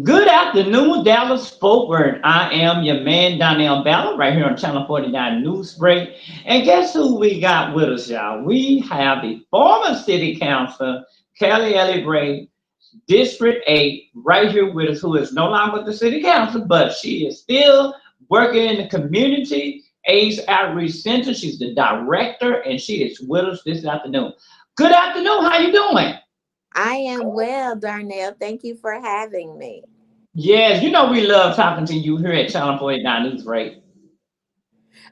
Good afternoon, Dallas Fort Worth. I am your man, Donnell Ballard, right here on Channel 49 NEWSBREAK. And guess who we got with us, y'all? We have the former city councilor, Kelly Ellie Gray, District 8, right here with us, who is no longer the city council, but she is still working in the community AIDS Outreach Center. She's the director, and she is with us this afternoon. Good afternoon. How you doing? I am well, Darnell. Thank you for having me. Yes, you know we love talking to you here at Channel 49 News, right?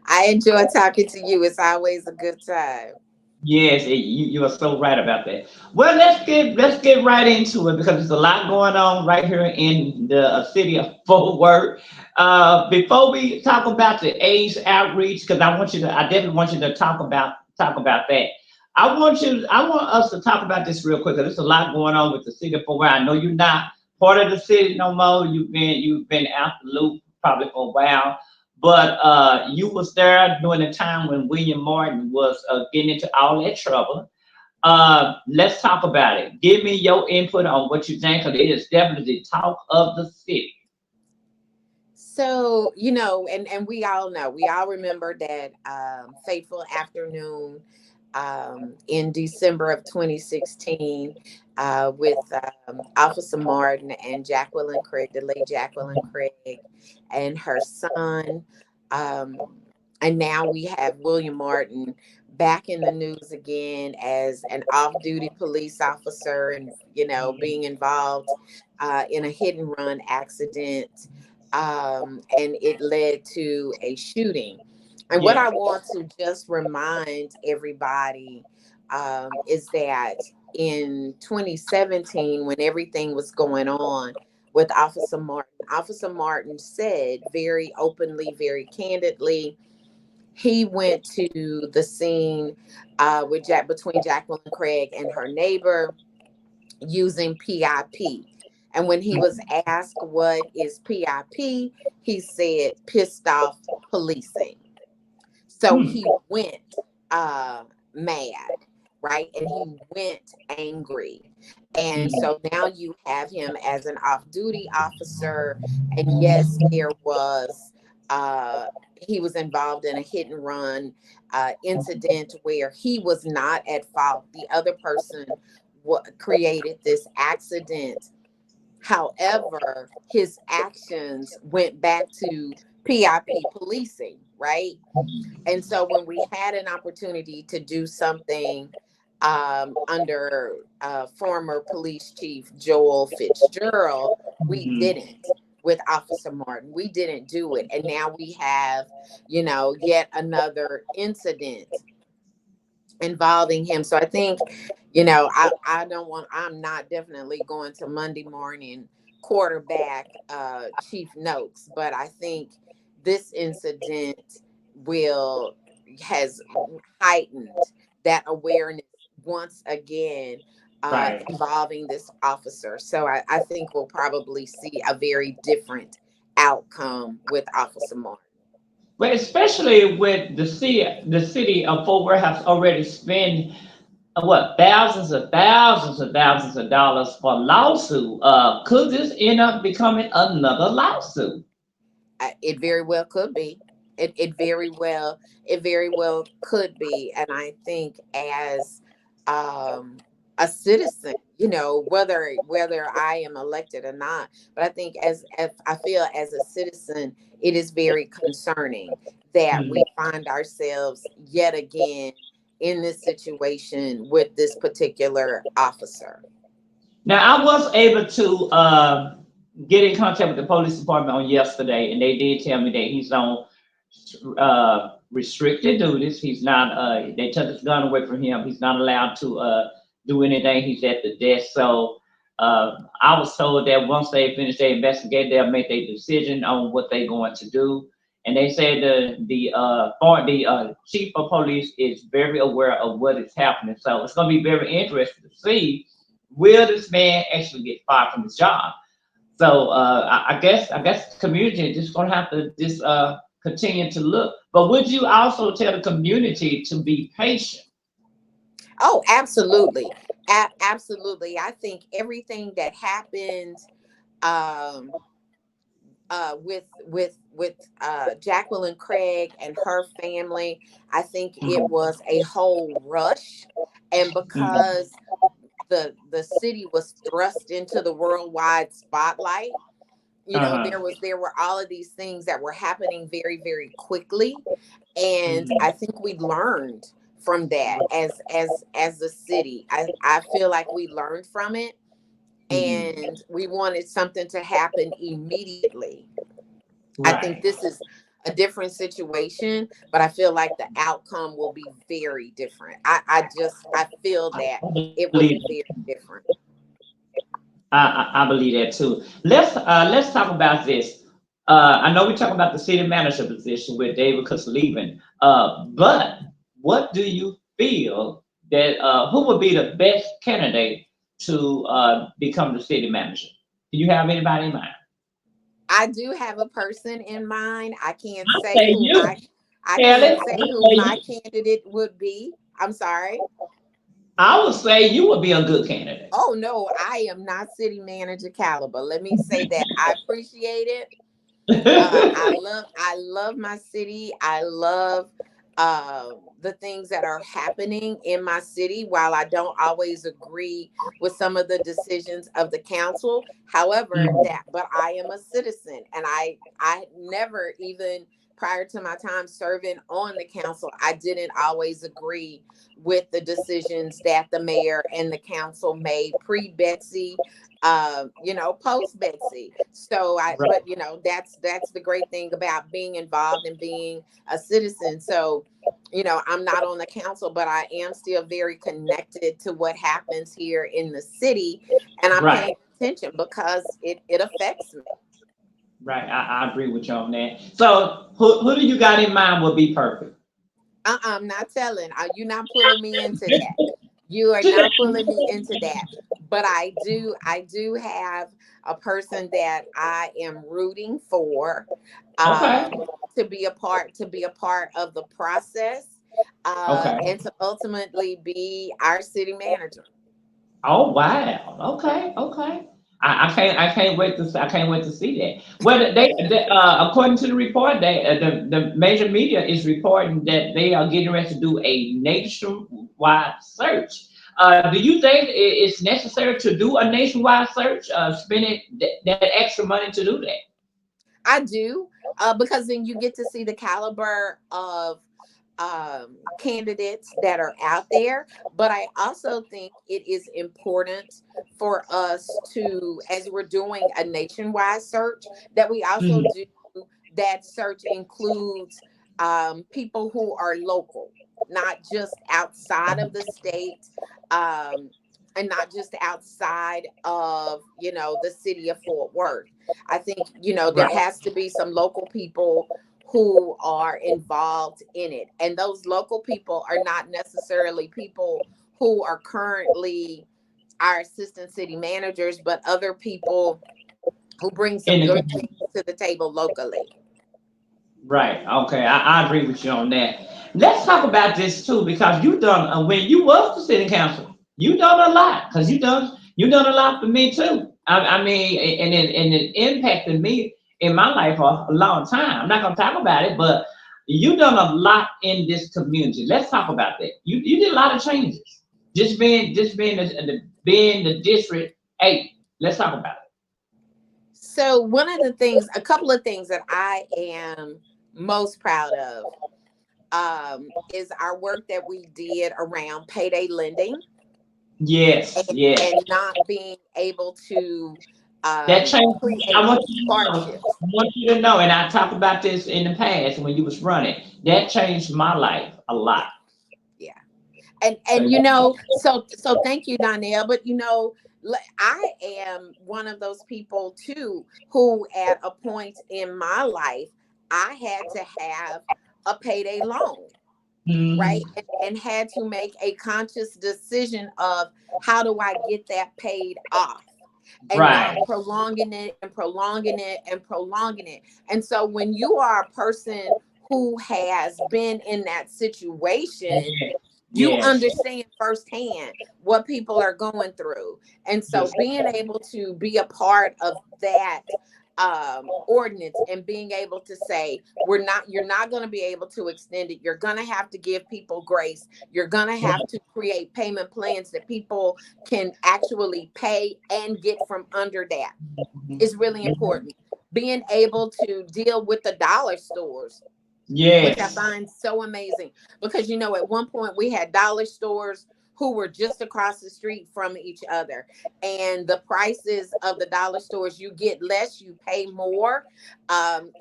I enjoy talking to you. It's always a good time. Yes, you are so right about that. Well, let's get right into it because there's a lot going on right here in the city of Fort Worth. Before we talk about the AIDS outreach, because I definitely want you to talk about that. I want us to talk about this real quick. 'Cause there's a lot going on with the city of Fort Worth. I know you're not part of the city no more. You've been out the loop probably for a while. But you was there during the time when William Martin was getting into all that trouble. Let's talk about it. Give me your input on what you think, because it is definitely the talk of the city. So, and we all know, we all remember that fateful afternoon in December of 2016 with Officer Martin and Jacqueline Craig, the late Jacqueline Craig, and her son. Um, and now we have William Martin back in the news again as an off-duty police officer and, being involved in a hit and run accident. And it led to a shooting. And what Yeah, I want to just remind everybody is that in 2017, when everything was going on with Officer Martin said very openly, very candidly, he went to the scene between Jacqueline Craig and her neighbor using PIP. And when he was asked what is PIP, he said pissed off policing. So he went mad, right? And he went angry. And so now you have him as an off duty officer. And yes, there was, he was involved in a hit and run incident where he was not at fault. The other person created this accident. However, his actions went back to PIP policing, right? And so when we had an opportunity to do something under former police chief Joel Fitzgerald, we didn't with Officer Martin. We didn't do it. And now we have, yet another incident involving him. So I think, I don't want, I'm not definitely going to Monday morning quarterback Chief Noakes, but I think this incident will has heightened that awareness once again right. involving this officer. So I think we'll probably see a very different outcome with Officer Martin. But especially with the city of Fort Worth has already spent what thousands of dollars for lawsuit. Could this end up becoming another lawsuit? It very well could be. It very well could be. And I think as um, a citizen, whether I am elected or not, but I think as I feel as a citizen, it is very concerning that we find ourselves yet again in this situation with this particular officer. Now, I was able to get in contact with the police department on yesterday, and they did tell me that he's on restricted duties. He's not. They took his gun away from him. He's not allowed to do anything. He's at the desk. So I was told that once they finish their investigation, they'll make their decision on what they're going to do. And they said the chief of police is very aware of what is happening. So it's going to be very interesting to see, will this man actually get fired from his job? So I guess the community is just gonna have to just continue to look. But would you also tell the community to be patient? Oh, absolutely. Absolutely. I think everything that happened, um, with Jacqueline Craig and her family. I think it Mhm. was a whole rush, and Mhm. because the city was thrust into the worldwide spotlight, you know, Uh-huh. there were all of these things that were happening very, very quickly, and I Mhm. think we learned from that as the city. I feel like we learned from it, Mhm. and we wanted something to happen immediately. I think Right. this is a different situation, but I feel like the outcome will be very different. I feel that I it believe will be very different. I believe that too. Let's talk about this. I know we're talking about the city manager position with David Cuss leaving. But what do you feel that who would be the best candidate to become the city manager? Do you have anybody in mind? I do have a person in mind. I say you, I Kelly. can't I say who say my you. candidate would be. I'm sorry. I would say you would be a good candidate. Oh no, I am not city manager caliber. Let me say that. I appreciate it. I love my city. I love the things that are happening in my city. While I don't always agree with some of the decisions of the council, however, Mhm. that but I am a citizen, and I never even prior to my time serving on the council, I didn't always agree with the decisions that the mayor and the council made pre Betsy, you know, post Betsy. So Right. but you know, that's the great thing about being involved and being a citizen. So, you know, I'm not on the council, but I am still very connected to what happens here in the city, and I'm Right. paying attention because it affects me. Right. I agree with you on that. So who do you got in mind would be perfect? I'm not telling. You're not pulling me into that. You are not pulling me into that. But I do have a person that I am rooting for, Okay. to be a part of the process, Okay. and to ultimately be our city manager. Oh wow. Okay. Okay. I can't wait to see that. Well, they according to the report, the major media is reporting that they are getting ready to do a nationwide search. Do you think it's necessary to do a nationwide search? Spending that extra money to do that? I do, because then you get to see the caliber of candidates that are out there. But I also think it is important for us to, as we're doing a nationwide search, that we also Mhm. do that search includes people who are local, not just outside of the state. Um, and not just outside of, you know, the city of Fort Worth. I think, you know, there Right. has to be some local people who are involved in it. And those local people are not necessarily people who are currently our assistant city managers, but other people who bring In some the good community. things to the table locally. Right. Okay. I agree with you on that. Let's talk about this too, because you done when you was the city council, you done a lot. Because you done a lot for me too. I mean, and it impacted me in my life for a long time. I'm not gonna talk about it, but you done a lot in this community. Let's talk about that. You did a lot of changes. Being the district eight. Let's talk about it. So, one of the things, a couple of things that I am most proud of, is our work that we did around payday lending, Yes. Yes. and not being able to That changed. I create want you to know. hardships. I want you to know, and I talked about this in the past when you was running. That changed my life a lot. Yeah, yeah. And you know, so thank you, Donnell. But you know, I am one of those people too who, at a point in my life, I had to have a payday loan, right? Mhm. And had to make a conscious decision of how do I get that paid off, and not Right. prolonging it and prolonging it and prolonging it. And so when you are a person who has been in that situation, You Yes. understand firsthand what people are going through. And so Yes. being able to be a part of that ordinance and being able to say, you're not going to be able to extend it. You're going to have to give people grace. You're going to have to create payment plans that people can actually pay and get from under that is really important. Being able to deal with the dollar stores, which I Yes. find so amazing, because at one point we had dollar stores who were just across the street from each other, and the prices of the dollar stores, you get less, you pay more. And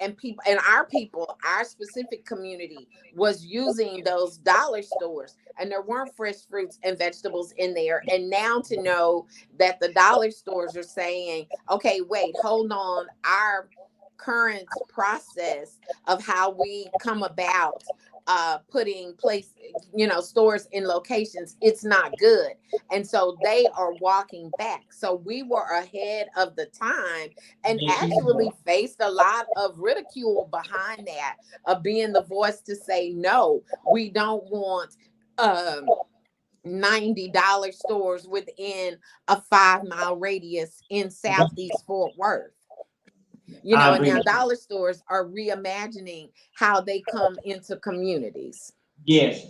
our specific community was using those dollar stores, and there weren't fresh fruits and vegetables in there. And now to know that the dollar stores are saying, okay, wait, hold on, our current process of how we come about putting stores in locations, it's not good. And so they are walking back. So we were ahead of the time and Yes, actually faced a lot of ridicule behind that, of being the voice to say, no, we don't want $90 stores within a 5-mile radius in Southeast Fort Worth. I And agree now with you. dollar stores are reimagining how they come into communities. Yes.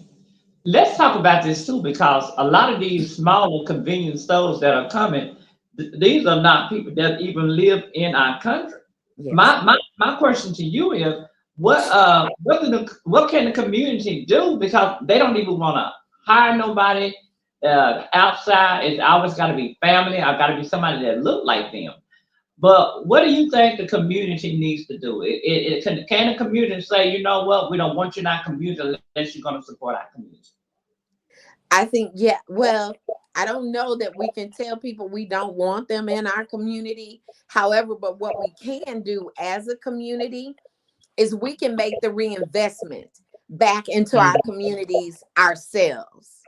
Let's talk about this too, because a lot of these smaller convenience stores that are coming, these are not people that even live in our country. Yes. My question to you is, what can the community do, because they don't even want to hire nobody outside. It's always got to be family. I got to be somebody that look like them. But what do you think the community needs to do? Can the community say, you know what, we don't want you in our community unless you're going to support our community? I think, yeah, well, I don't know that we can tell people we don't want them in our community. However, but what we can do as a community is we can make the reinvestment back into our communities ourselves.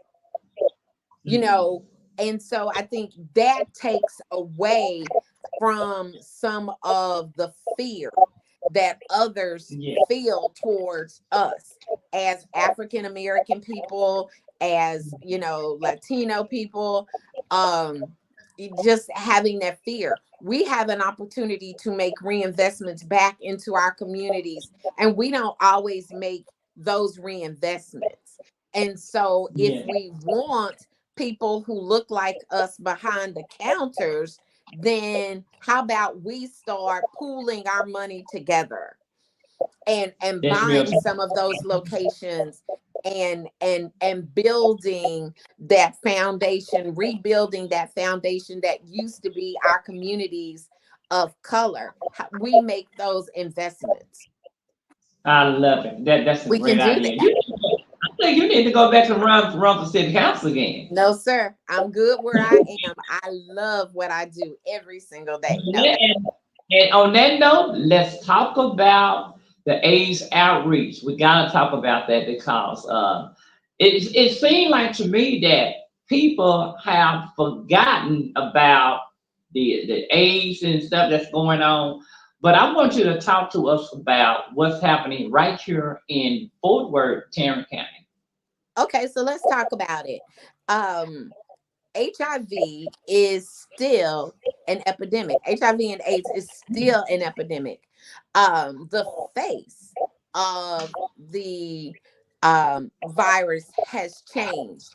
you Mhm. know and so I think that takes away from some of the fear that others Yeah, feel towards us as African American people, as Latino people. Just having that fear, we have an opportunity to make reinvestments back into our communities, and we don't always make those reinvestments. And so if yeah, we want people who look like us behind the counters, then how about we start pooling our money together and that's real. buying some of those locations, and building that foundation, rebuilding that foundation that used to be our communities of color. We make those investments. I love it. That's a We can great do idea. that. I think you need to go back and run for city council again. No, sir. I'm good where I am. I love what I do every single day. No. Yeah, and on that note, let's talk about the AIDS outreach. We gotta talk about that, because it seemed like to me that people have forgotten about the AIDS and stuff that's going on. But I want you to talk to us about what's happening right here in Fort Worth, Tarrant County. Okay, so let's talk about it. Um, HIV is still an epidemic. HIV and AIDS is still an epidemic. The face of the virus has changed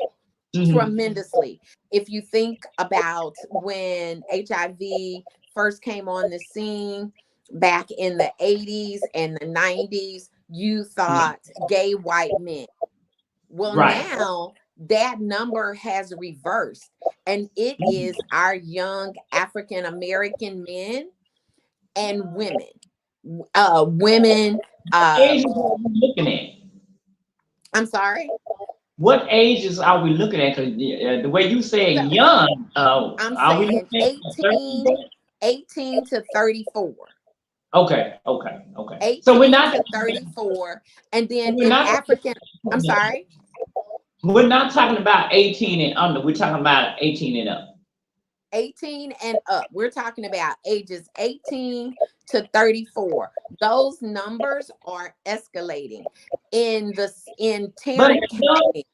Mhm. tremendously. If you think about when HIV first came on the scene back in the 80s and the 90s, you Yeah. thought gay white men. Well, Right. now that number has reversed, and it is our young African American men and women. Women, Ages um, are we looking at? I'm sorry. What ages are we looking at? Because the way you say So young, I'm are we saying looking at 18, 30? 18 to 34. Okay, okay, okay. So 18 to 34. And then we're in not African, I'm sorry, we're not talking about 18 and under. We're talking about 18 and up. 18 and up. We're talking about ages 18 to 34. Those numbers are escalating in But Tarrant young, County.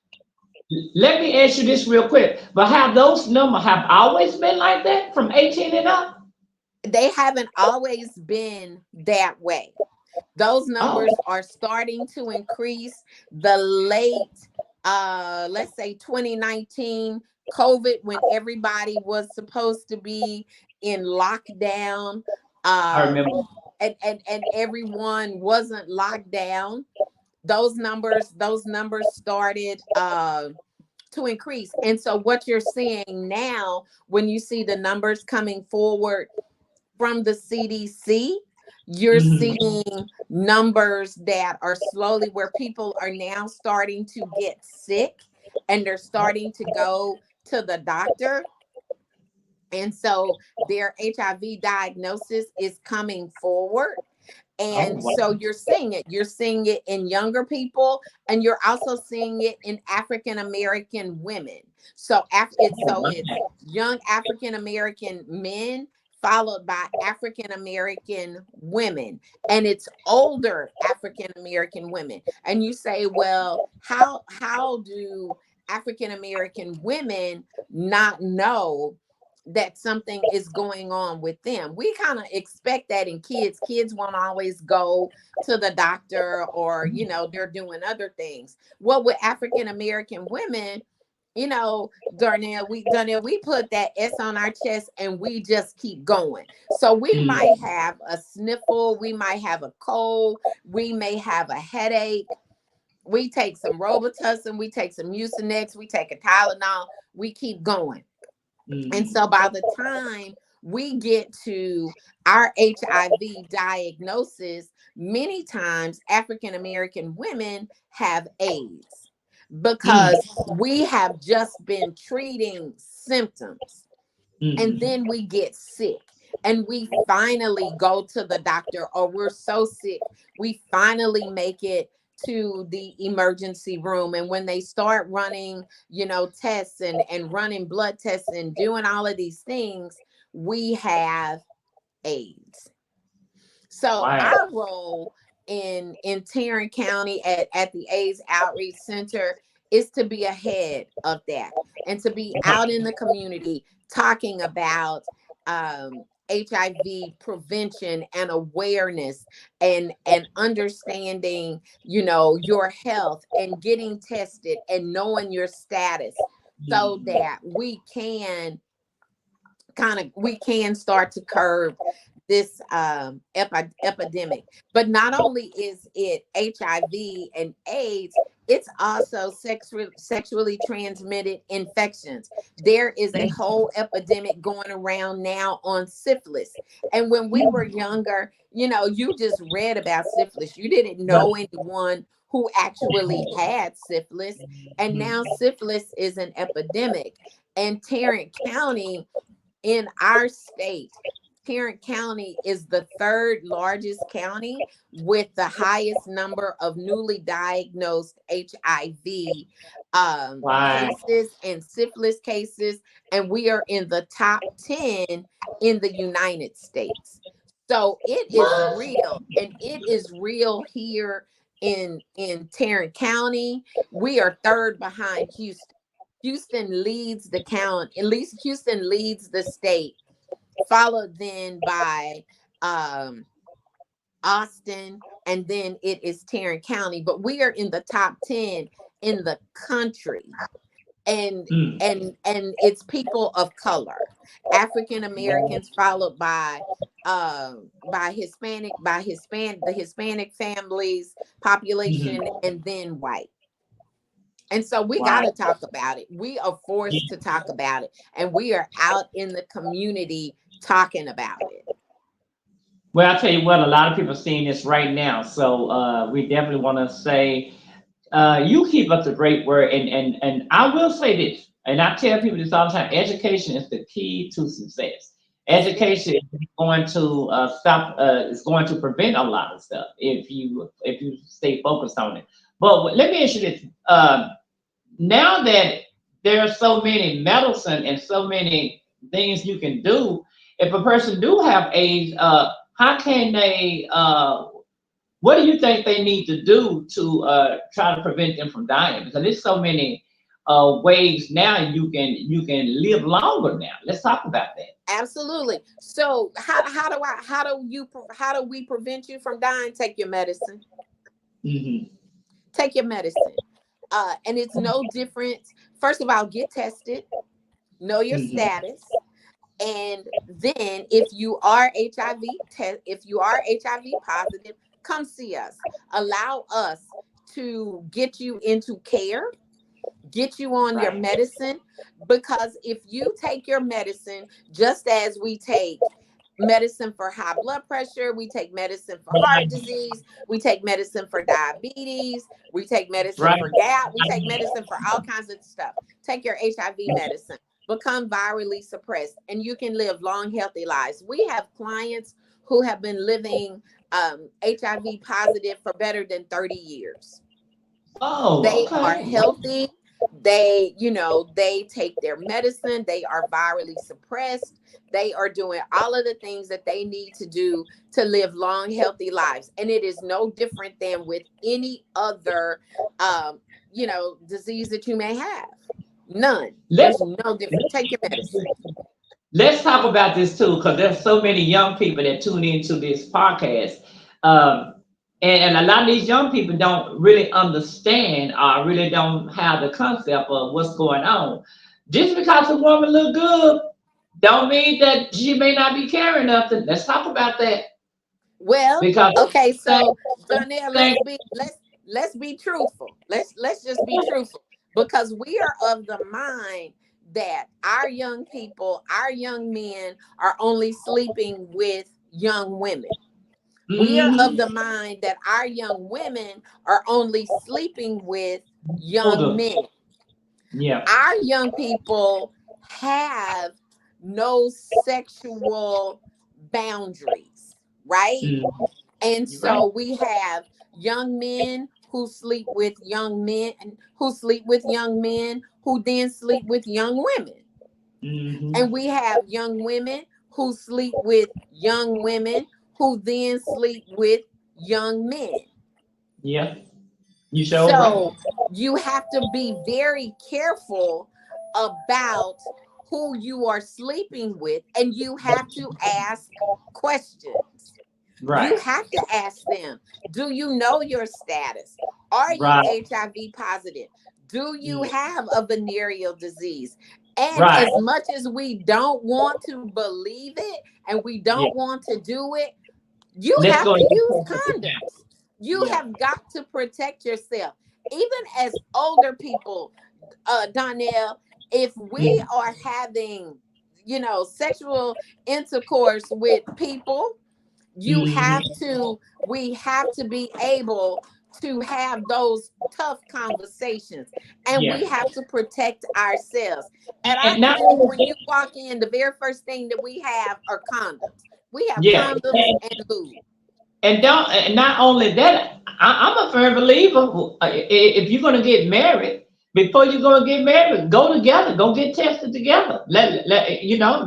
let me ask you this real quick. But have those numbers have always been like that from 18 and up? They haven't always been that way. Those Oh, numbers are starting to increase. The late let's say 2019 COVID, when everybody was supposed to be in lockdown, I um remember. and everyone wasn't locked down. Those numbers started to increase. And so what you're seeing now, when you see the numbers coming forward from the CDC, you're Mhm. seeing numbers that are slowly, where people are now starting to get sick and they're starting to go to the doctor. And so their HIV diagnosis is coming forward. Oh, And wow. so you're seeing it. You're seeing it in younger people, and you're also seeing it in African American women. So it's young African American men followed by African American women, and it's older African American women. And you say, well, how do African American women not know that something is going on with them? We kind of expect that in kids. Kids won't always go to the doctor, or they're doing other things. Well, with African American women, Darnell, we put that S on our chest and we just keep going. So we Mm. might have a sniffle, we might have a cold, we may have a headache. We take some Robitussin, we take some Mucinex, we take a Tylenol, we keep going. And Mm. so by the time we get to our HIV diagnosis, many times African American women have AIDS Mm. because we have just been treating symptoms, and Mm. then we get sick and we finally go to the doctor, or we're so sick we finally make it to the emergency room. And when they start running tests and running blood tests and doing all of these things, we have AIDS. So Wow. our role in Tarrant County at the AIDS Outreach Center is to be ahead of that, and to be out in the community talking about HIV prevention and awareness, and understanding your health, and getting tested and knowing your status, so Mm. that we can start to curb this epidemic. But not only is it HIV and AIDS, it's also sexually transmitted infections. There is a whole epidemic going around now on syphilis. And when we were younger, you just read about syphilis. You didn't know anyone who actually had syphilis. And now syphilis is an epidemic. And Tarrant County, in our state, Tarrant County is the third largest county with the highest number of newly diagnosed HIV Wow. cases and syphilis cases, and we are in the top 10 in the United States. So it is What? real, and it is real here in Tarrant County. We are third behind Houston. Houston leads the count, at least Houston leads the state, followed then by um, Austin, and then it is Tarrant County. But we are in the top 10 in the country. And Mm. and it's people of color, African Americans, followed by the Hispanic families Mhm. population, and then white. And so we got Wow. to talk about it. We are forced to talk about it. And we are out in the community talking about it. Well, I tell you what, a lot of people are seeing this right now. So we definitely want to say, you keep up the great work. And I will say this, and I tell people this all the time: education is the key to success. Yes, it is. Education is going to is going to prevent a lot of stuff if you stay focused on it. But let me ask you this: now that there are so many medicine and so many things you can do, if a person do have AIDS, how can they? What do you think they need to do to try to prevent them from dying? Because there's so many. ways now you can live longer now. Let's talk about that. Absolutely. So how do we prevent you from dying? Take your medicine. Hmm. Take your medicine. And it's no different. First of all, get tested, know your Hmm. status. And then if you are HIV positive, come see us. Allow us to get you into care, get you on your Right. medicine. Because if you take your medicine, just as we take medicine for high blood pressure, we take medicine for heart Right. disease, we take medicine for diabetes, we take medicine Right. for gout, we take medicine for all kinds of stuff. Take your HIV medicine, become virally suppressed, and you can live long, healthy lives. We have clients who have been living HIV positive for better than 30 years. Oh, They are okay. healthy. They take their medicine. They are virally suppressed. They are doing all of the things that they need to do to live long, healthy lives. And it is no different than with any other, disease that you may have. None. Let's There's no different. Take your medicine. let's talk about this too, because there's so many young people that tune into this podcast. Um, and a lot of these young people don't really understand or really don't have the concept of what's going on. Just because a woman look good, don't mean that she may not be carrying nothing. Let's talk about that. Well, Because okay, thing, so Donnell, thing, let's be truthful. Let's just be truthful, because we are of the mind that our young people, our young men are only sleeping with young women. We are of mhm, the mind that our young women are only sleeping with young older, men. yeah, Our young people have no sexual boundaries, right? mm, And you're right. so we have young men who sleep with young men, who sleep with young men who then sleep with young women. And Hmm. we have young women who sleep with young women who then sleep with young men. Yeah, you sure right. So you have to be very careful about who you are sleeping with, and you have to ask questions. You Right, have to ask them, do you know your status? Are you right, HIV positive? Do you mm, have a venereal disease? And right. as much as we don't want to believe it and we Yeah, don't want to do it, you let's have go. to use condoms. You Yeah. have got to protect yourself. Even as older people, Donnell, if we Mm, are having, sexual intercourse with people, mhm, we have to be able to have those tough conversations, and yeah. we have to protect ourselves. At our And not clinic, only when that, you walk in, the very first thing that we have are condoms. We have yeah. condoms and lube. And don't and not only that, I'm a firm believer. If you're gonna get married, before you're gonna get married, go together, go get tested together.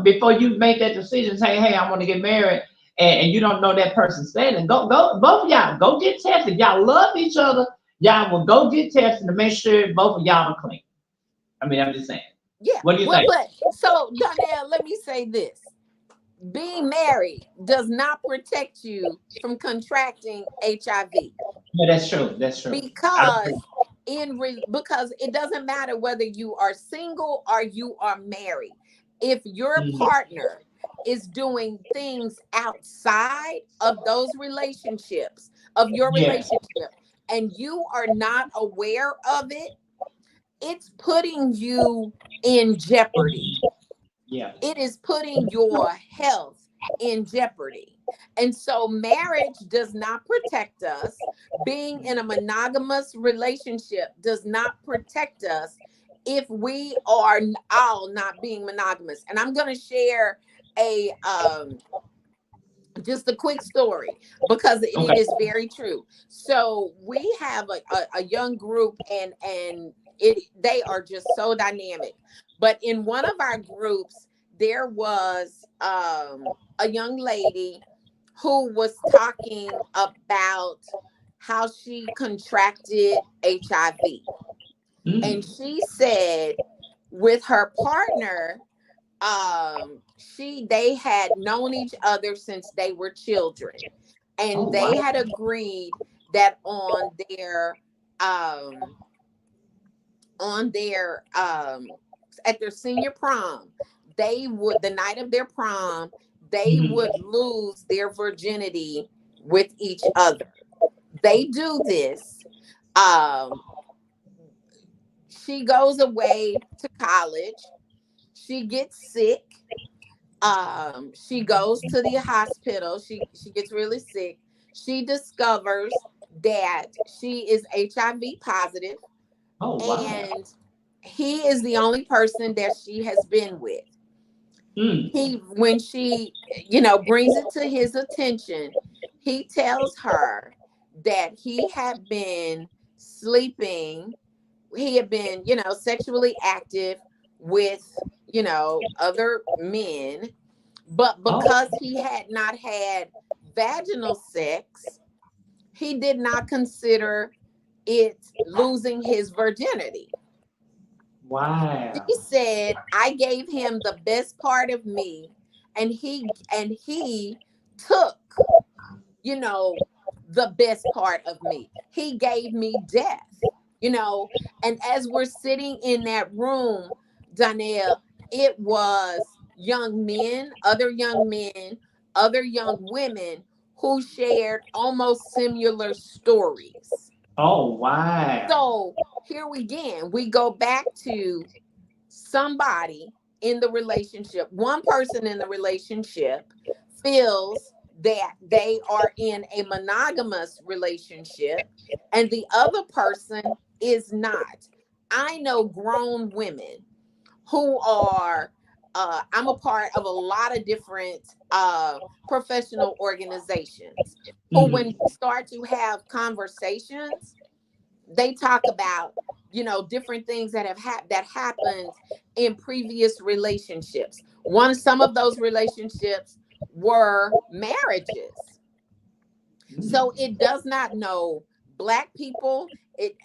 Before you make that decision, say, hey, I want to get married, and you don't know that person's standing, go, both of y'all go get tested. If y'all love each other, y'all will go get tested to make sure both of y'all are clean. I mean, I'm just saying. Yeah. What do you Well, think? but so Donnell, let me say this. Being married does not protect you from contracting HIV, Yeah, that's true. That's true. I agree. because because it doesn't matter whether you are single or you are married. If your Mhm. partner is doing things outside of those relationships, of your Yeah, relationship, and you are not aware of it, it's putting you in jeopardy. yeah. It is putting your health in jeopardy. And so marriage does not protect us. Being in a monogamous relationship does not protect us if we are all not being monogamous. And I'm going to share a just a quick story, because it Okay. is very true. So we have a young group, and they are just so dynamic. But in one of our groups, there was a young lady who was talking about how she contracted HIV. And Mm. she said with her partner, they had known each other since they were children, and Oh they wow. had agreed that um on their at their senior prom, they would, the night of their prom, they would Mhm. lose their virginity with each other. They do this. um she goes away to college. She gets sick. She goes to the hospital. She gets really sick. She discovers that she is HIV positive, Oh and wow. he is the only person that she has been with. Mm. He, when she, brings it to his attention, he tells her that he had been sleeping, he had been, sexually active with, other men, but Oh because he had not had vaginal sex, he did not consider it losing his virginity. wow. She said, I gave him the best part of me, and he took, you know, the best part of me. He gave me death, you know. And as we're sitting in that room, Donnell, it was young men, other young women who shared almost similar stories. Oh wow. So here we again, we go back to somebody in the relationship, one person in the relationship feels that they are in a monogamous relationship and the other person is not. I know grown women who are, I'm a part of a lot of different professional organizations who, when Mhm. we start to have conversations, they talk about, different things that that happened in previous relationships. Some of those relationships were marriages. So Mm. it does not know black people.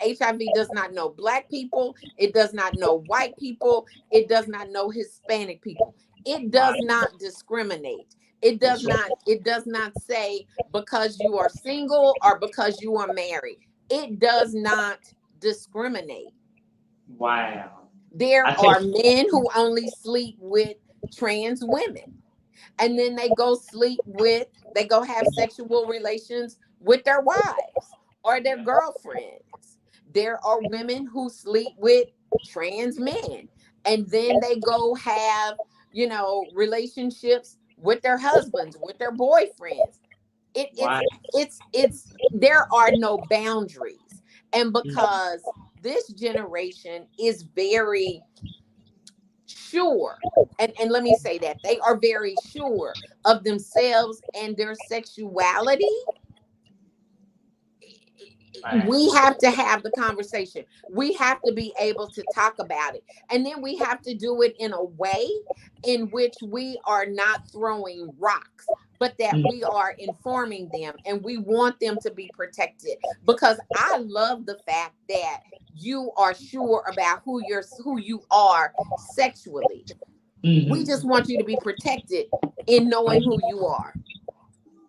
HIV does not know black people. It does not know white people. It does not know Hispanic people. It does Right. not discriminate. It does not say because you are single or because you are married. It does not discriminate. Wow. There I take. are men who only sleep with trans women, and then they go have sexual relations with their wives or their girlfriends. There are women who sleep with trans men, and then they go have, relationships with their husbands, with their boyfriends. it, Wow. it's it's there are no boundaries. And Mm. because this generation is very sure, and let me say that they are very sure of themselves and their sexuality, we Wow. have to have the conversation. We have to be able to talk about it. And then we have to do it in a way in which we are not throwing rocks, but that Mm. we are informing them and we want them to be protected. Because I love the fact that you are sure about who you are sexually. We Mhm. just want you to be protected in knowing who you are.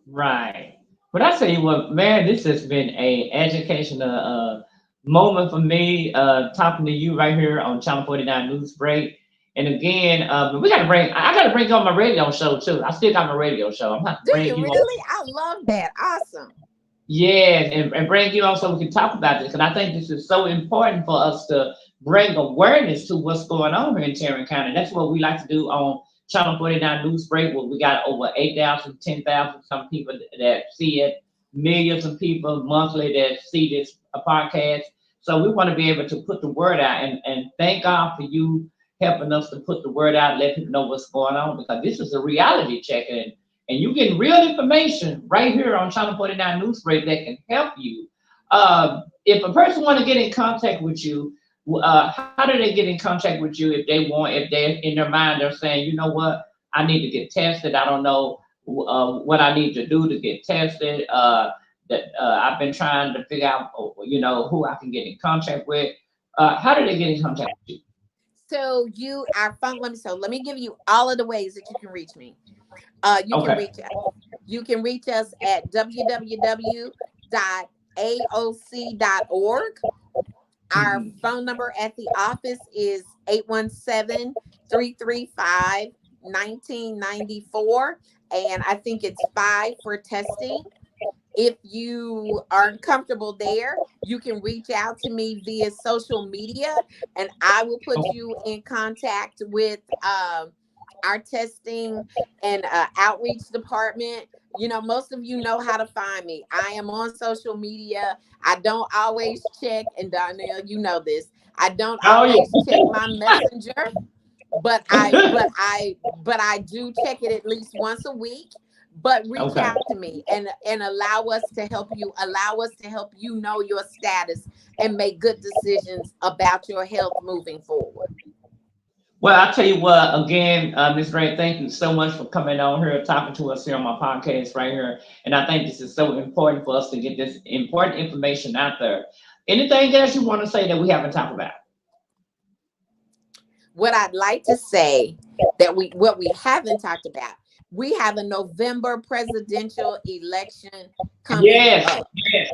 Right. But I tell you what, man, this has been a educational moment for me, talking to you right here on Channel 49 News Break. And again, we got to bring, I got to bring you on my radio show too. I still got my radio show. I'm going to have to Do bring you you on. really? I love that. Awesome. Yeah, and bring you on so we can talk about this. Because I think this is so important for us to bring awareness to what's going on here in Tarrant County. That's what we like to do on Channel 49 News Break, where we got over 8,000, 10,000 some people that see it, millions of people monthly that see this podcast. So we want to be able to put the word out, and thank God for you helping us to put the word out, let people know what's going on, because this is a reality check. And you get real information right here on Channel 49 Newsbreak that can help you. If a person want to get in contact with you, how do they get in contact with you if they're in their mind, they're saying, you know what, I need to get tested. I don't know what I need to do to get tested. That I've been trying to figure out, who I can get in contact with. how do they get in contact with you? So you our phone let me give you all of the ways that you can reach me. You can Okay. reach us. You can reach us at www.aoc.org. Our Mhm. phone number at the office is 817-335-1994. And I think it's 5 for testing. If you aren't comfortable there, you can reach out to me via social media and I will put Okay. you in contact with our testing and outreach department. You know, most of you know how to find me. I am on social media. I don't always check, and Donnell, you know this. I don't Oh yeah. always check my messenger, but I do check it at least once a week. But reach Okay. out to me and allow us to help you know your status and make good decisions about your health moving forward. Well, I'll tell you what, again, Ms. Ray, thank you so much for coming on here, talking to us here on my podcast right here. And I think this is so important for us to get this important information out there. Anything else you want to say that we haven't talked about? What I'd like to say that what we haven't talked about, we have a November presidential election coming Yes, up, yes,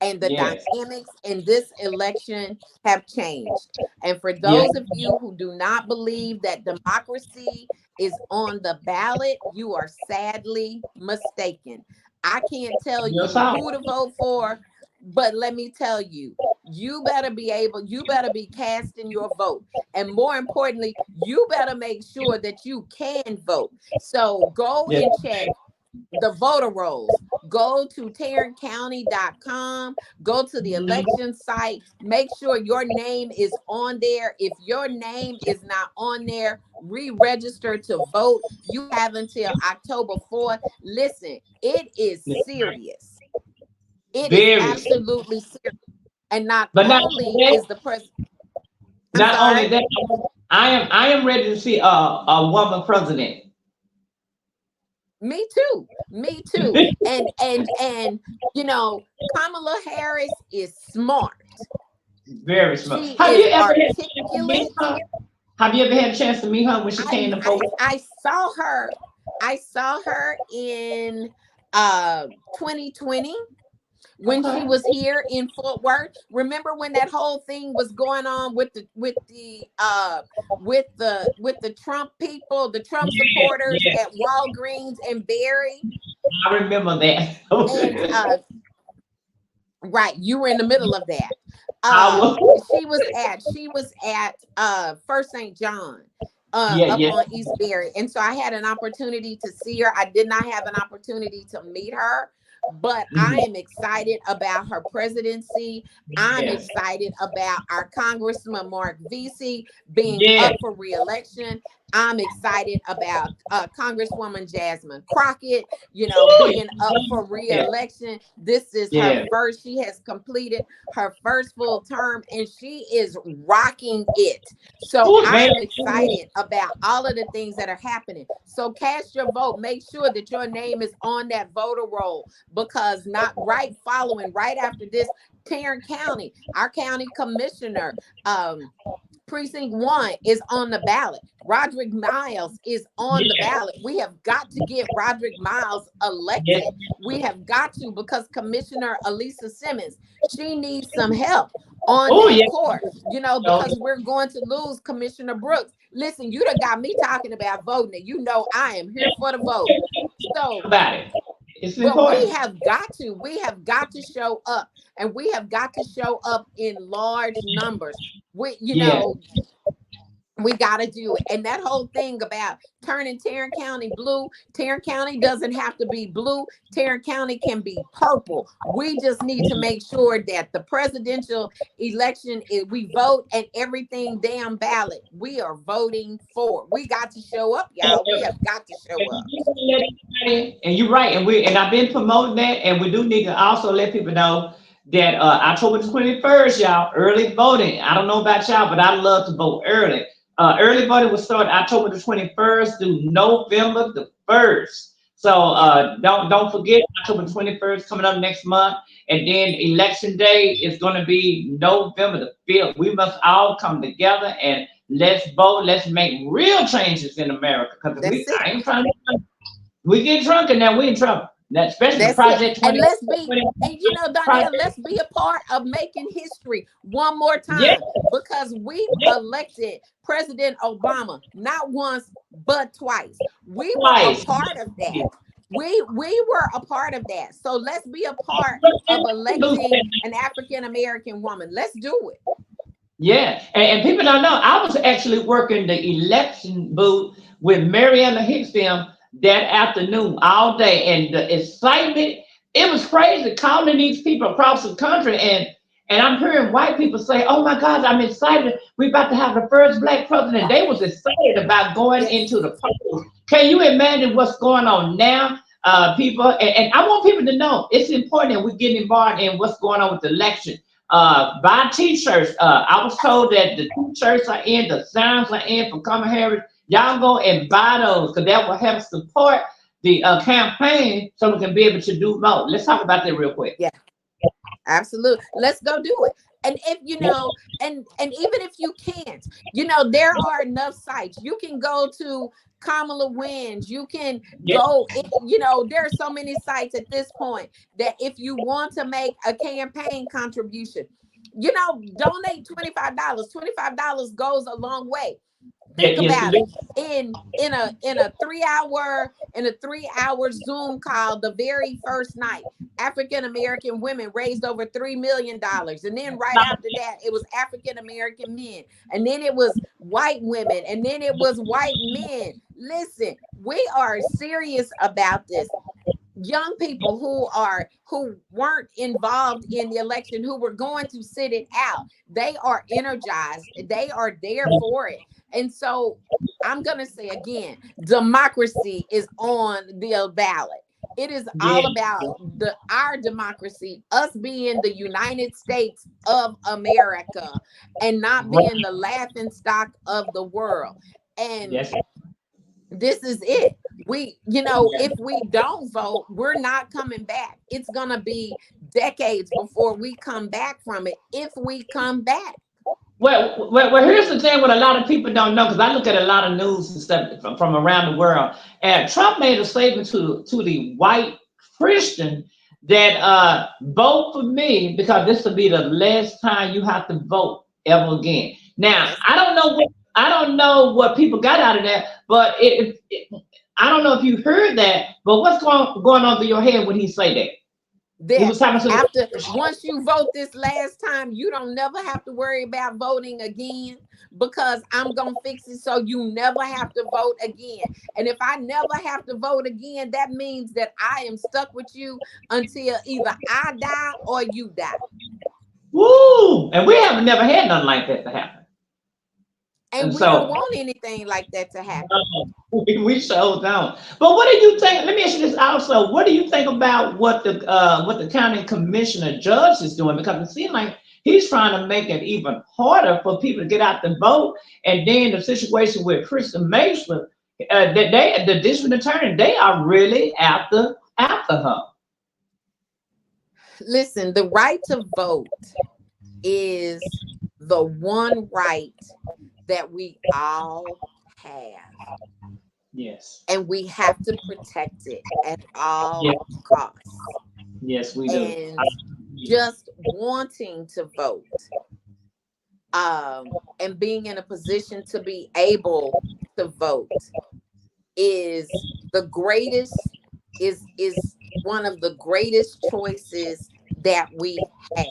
and the yes, dynamics in this election have changed. And for yes. those of you who do not believe that democracy is on the ballot, you are sadly mistaken. I can't tell Yes, you sir. who to vote for, but let me tell you, you better be casting your vote. And more importantly, you better make sure that you can vote. So go Yes, and check the voter rolls. Go to tarrantcounty.com, go to the election site, make sure your name is on there. If your name is not on there, re-register to vote. You have until October 4th. Listen, it is yes. serious. It is Very. absolutely serious. And not But only is the president, I'm not only sorry, that, I am ready to see a woman president. me too. Me too. And you know, Kamala Harris is smart. Very smart. She Have you is ever had a chance to meet articulate. her? Have you ever had a chance to meet her when she came I, to I vote? I saw her. I saw her in 2020 when she Okay. was here in Fort Worth. Remember when that whole thing was going on with the Trump people, the Trump Yes, supporters yes. at Walgreens and Berry? I remember that. And right, you were in the middle of that. I Uh was. she was at First St. John Yeah, up yes, on Eastbury. And so I had an opportunity to see her. I did not have an opportunity to meet her, but I mhm, am excited about her presidency. I'm yes, excited about our Congressman Mark Vesey being yes, up for reelection. I'm excited about Congresswoman Jasmine Crockett, you know, ooh, being up for yes, reelection. This is her yes. first, she has completed her first full term and she is rocking it. So Ooh, man. I'm excited about all of the things that are happening. So cast your vote. Make sure that your name is on that voter roll, because not right following, right after this, Tarrant County, our county commissioner, precinct 1 is on the ballot. Roderick Miles is on the Yes, ballot. We have got to get Roderick Miles yes. elected. We have got to, because Commissioner Elisa Simmons, she needs some help on Oh, that yes. court, you know, Oh, because we're going to lose Commissioner Brooks. Listen, you done got me talking about voting, and you know I am here for the vote. So about it. It's but important. we have got to show up, and we have got to show up in large numbers. You Yes. know, we got to do it. And that whole thing about turning Tarrant County blue, Tarrant County doesn't have to be blue. Tarrant County can be purple. We just need to make sure that the presidential election is, we vote, and everything damn ballot we are voting for. We got to show up, y'all. We have got to show up. And you're right, and I've been promoting that, and we do need to also let people know that October the 21st, y'all, early voting. I don't know about y'all, but I love to vote early. Early voting will start October the 21st through November the 1st. So Yeah. don't forget October 21st coming up next month. And then election day is going to be November the 5th. We must all come together and let's vote. Let's make real changes in America. Because That's I it. ain't trying to, we get drunk and now we in trouble. That, especially the That's it. Project And 20, let's be, 20 and you know, Donnell, Project. let's be a part of making history one more Yeah, time, because we yeah, elected President Obama not once but twice. We were a twice. part of that. We were a part of that. So let's be a part of electing Yeah. an African American woman. Let's do it. Yeah, and people don't know. I was actually working the election booth with Mariana Hicks them that afternoon all day, and the excitement, it was crazy calling these people across the country, and I'm hearing white people say, "Oh my God, I'm excited! We're about to have the first black president." They was excited about going Yes. into the polls. Can you imagine what's going on now? People, and I want people to know it's important that we get involved in what's going on with the election. Buy t-shirts. I was told that the t-shirts are in, the signs are in for Kamala Harris. Y'all go and buy those because that will help support the campaign so we can be able to do more. Let's talk about that real quick. Yeah. Absolutely. Let's go do it. And if you know, and even if you can't, you know, there are enough sites. You can go to Kamala Wins. You can Yeah, go, you know, there are so many sites at this point that if you want to make a campaign contribution, you know, donate $25. $25 goes a long way. yeah, Think yes, it about it. is. In a 3 hour Zoom call, the very first night, African American women raised over $3 million, and then right after that, it was African American men, and then it was white women, and then it was white men. Listen, we are serious about this. Young people who weren't involved in the election, who were going to sit it out, they are energized, they are there for it. And so I'm going to say again, democracy is on the ballot. It is Yeah, all about the our democracy, us being the United States of America and not being right. the laughing stock of the world. And Yes. this is it. We, you know, if we don't vote, we're not coming back. It's going to be decades before we come back from it, if we come back. Well, here's the thing: what a lot of people don't know, because I look at a lot of news and stuff from around the world, and Trump made a statement to the white Christian that vote for me because this will be the last time you have to vote ever again. Now, That's I don't know what people got out of that, but I don't know if you heard that. But what's going on through your head when he say that? He that was talking to after the once you vote this last time, you don't never have to worry about voting again, because I'm going to fix it so you never have to vote again. And if I never have to vote again, that means that I am stuck with you until either I die or you die. woo, and we have never had nothing like that to happen. And And we don't so want anything like that to happen. we so don't. But what do you think? Let me ask you this also. What do you think about what the county commissioner judge is doing? Because it seems like he's trying to make it even harder for people to get out the vote. And then the situation with Kristen Mason, that the district attorney, they are really after her. Listen, the right to vote is the one right that we all have, Yes. and we have to protect it at all Yes. costs. Yes, we do. And just wanting to vote, and being in a position to be able to vote is the greatest, is one of the greatest choices that we have.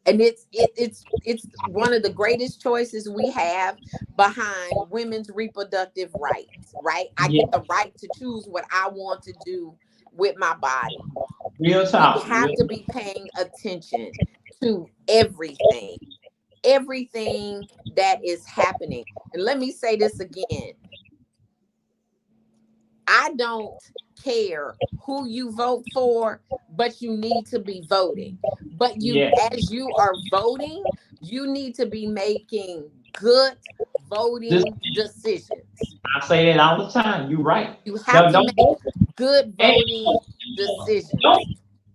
And it's one of the greatest choices we have behind women's reproductive rights, right? I Yeah. get the right to choose what I want to do with my body. Real We talk. have Real to be paying attention to everything that is happening. And let me say this again: I don't care who you vote for, but you need to be voting. But you, yeah. as you are voting, you need to be making good This voting decisions. I say that all the time. You're right. You have Don't to don't make vote good and voting don't decisions.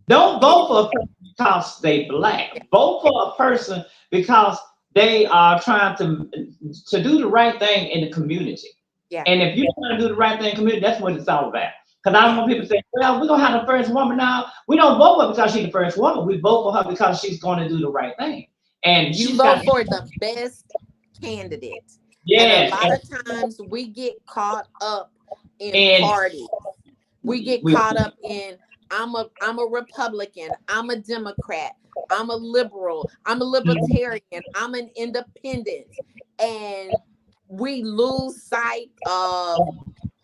don't And vote for a person because they yeah, black. Vote for a person because they are trying to do the right thing in the community. yeah, And if you're trying to do the right thing in the community, that's what it's all about. Because I don't yeah. want people to say, well, we're gonna have the first woman now. We don't vote for her because she's the first woman. We vote for her because she's going to do the right thing. And You she's got vote for the best candidate. And a yes, lot of times we get caught up in and party. We get we caught up in I'm a Republican, I'm a Democrat, I'm a liberal, I'm a libertarian, I'm an independent. And we lose sight of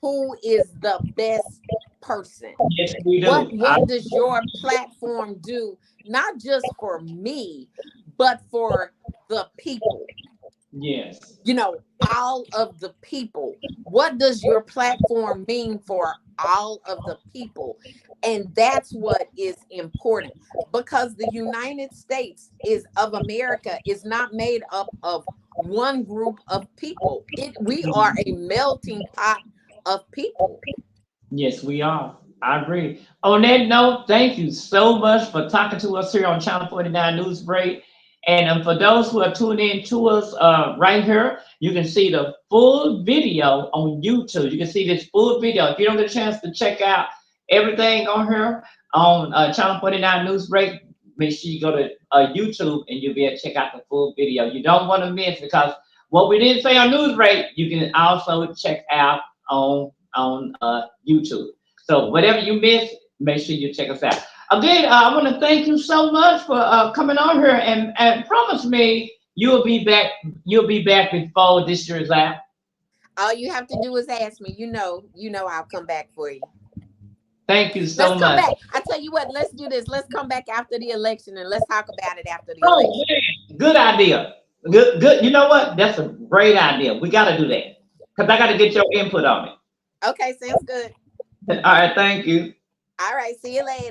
who is the best person. yes, we what do. what does your platform do, not just for me, but for the people, Yes. all of the people? What does your platform mean for all of the people? And that's what is important, because the United States is of America is not made up of one group of people. We are a melting pot of people. Yes, we are. I agree. On that note, thank you so much for talking to us here on Channel 49 News Break. And for those who are tuning in to us right here, you can see the full video on YouTube. You can see this full video. If you don't get a chance to check out everything on here on Channel 49 News Break, make sure you go to YouTube and you'll be able to check out the full video. You don't want to miss, because what we didn't say on News Break, you can also check out on YouTube. So whatever you miss, make sure you check us out. Again, I want to thank you so much for coming on here, and promise me you'll be back. You'll be back before this year's out. All you have to do is ask me. I'll come back for you. Thank you Let's so come much. back. I tell you what, let's do this. Let's come back after the election and let's talk about it after the Oh election. man, good idea. Good, good. You know what? That's a great idea. We got to do that because I got to get your input on it. Okay, sounds good. All right, thank you. All right, see you later.